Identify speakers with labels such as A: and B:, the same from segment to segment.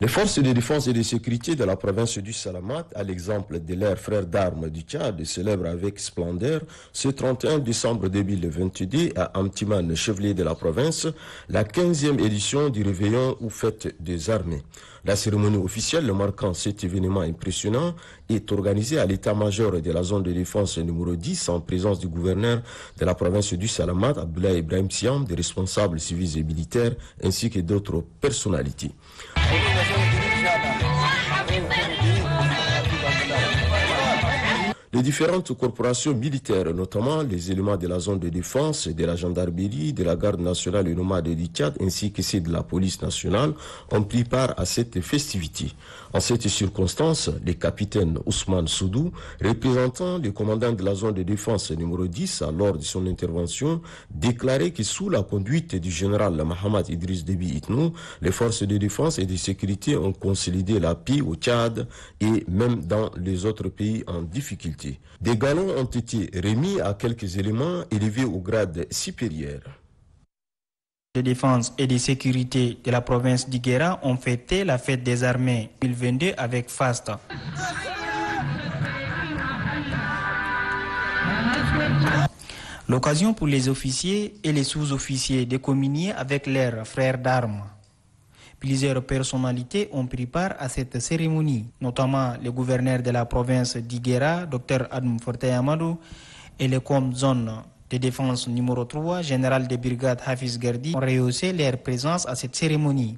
A: Les forces de défense et de sécurité de la province du Salamat, à l'exemple de leurs frères d'armes du Tchad, célèbrent avec splendeur ce 31 décembre 2022 à Amtiman, chevalier de la province, la 15e édition du réveillon ou fête des armées. La cérémonie officielle marquant cet événement impressionnant est organisée à l'état-major de la zone de défense numéro 10 en présence du gouverneur de la province du Salamat, Abdoulaye Ibrahim Siam, des responsables civils et militaires ainsi que d'autres personnalités. Les différentes corporations militaires, notamment les éléments de la zone de défense, de la gendarmerie, de la garde nationale et nomade du Tchad, ainsi que ceux de la police nationale, ont pris part à cette festivité. En cette circonstance, le capitaine Ousmane Soudou, représentant le commandant de la zone de défense numéro 10, lors de son intervention, déclarait que sous la conduite du général Mohamed Idriss Déby Itno, les forces de défense et de sécurité ont consolidé la paix au Tchad et même dans les autres pays en difficulté. Des galons ont été remis à quelques éléments élevés au grade supérieur.
B: De défense et de sécurité de la province du Guéra ont fêté la fête des armées 2022 avec faste. L'occasion pour les officiers et les sous-officiers de communier avec leurs frères d'armes. Plusieurs personnalités ont pris part à cette cérémonie, notamment le gouverneur de la province d'Iguera, Dr Adm Fortey Amadou, et le com zone de défense numéro 3, général de brigade Hafiz Gardi, ont rehaussé leur présence à cette cérémonie.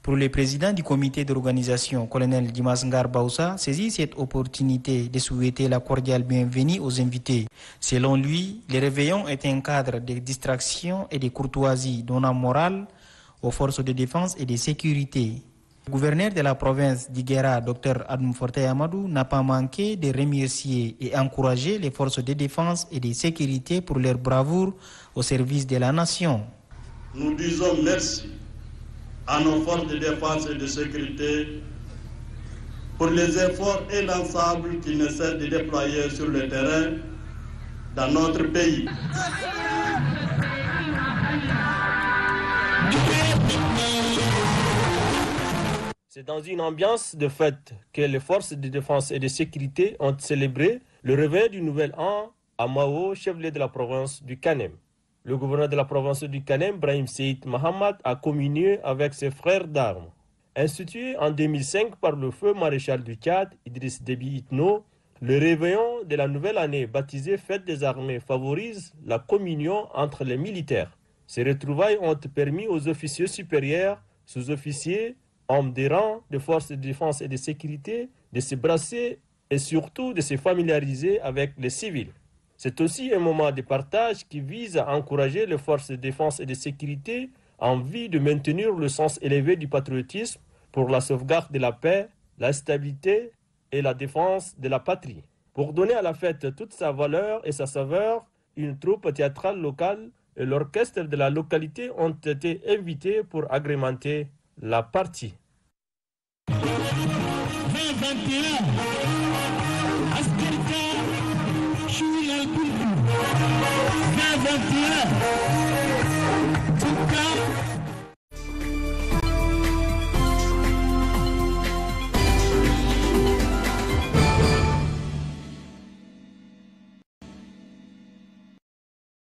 B: Pour le président du comité d'organisation, colonel Dimas Ngar Baoussa, saisit cette opportunité de souhaiter la cordiale bienvenue aux invités. Selon lui, le réveillon est un cadre de distraction et de courtoisie donnant morale aux forces de défense et de sécurité. Le gouverneur de la province d'Iguera, Dr Adm Fortey Amadou, n'a pas manqué de remercier et encourager les forces de défense et de sécurité pour leur bravoure au service de la nation.
C: Nous disons merci à nos forces de défense et de sécurité pour les efforts inlassables qu'ils ne cessent de déployer sur le terrain dans notre pays.
D: C'est dans une ambiance de fête que les forces de défense et de sécurité ont célébré le réveil du nouvel an à Mao, chef-lieu de la province du Kanem. Le gouverneur de la province du Kanem, Brahim Seyd Mohamed, a communié avec ses frères d'armes. Institué en 2005 par le feu maréchal du Tchad, Idriss Déby Itno, le réveillon de la nouvelle année baptisé Fête des armées favorise la communion entre les militaires. Ces retrouvailles ont permis aux officiers supérieurs, sous-officiers, hommes des rangs de forces de défense et de sécurité de se brasser et surtout de se familiariser avec les civils. C'est aussi un moment de partage qui vise à encourager les forces de défense et de sécurité en vue de maintenir le sens élevé du patriotisme pour la sauvegarde de la paix, la stabilité et la défense de la patrie. Pour donner à la fête toute sa valeur et sa saveur, une troupe théâtrale locale et l'orchestre de la localité ont été invités pour agrémenter la partie.
E: 2021 askarta shuyal kulku 2021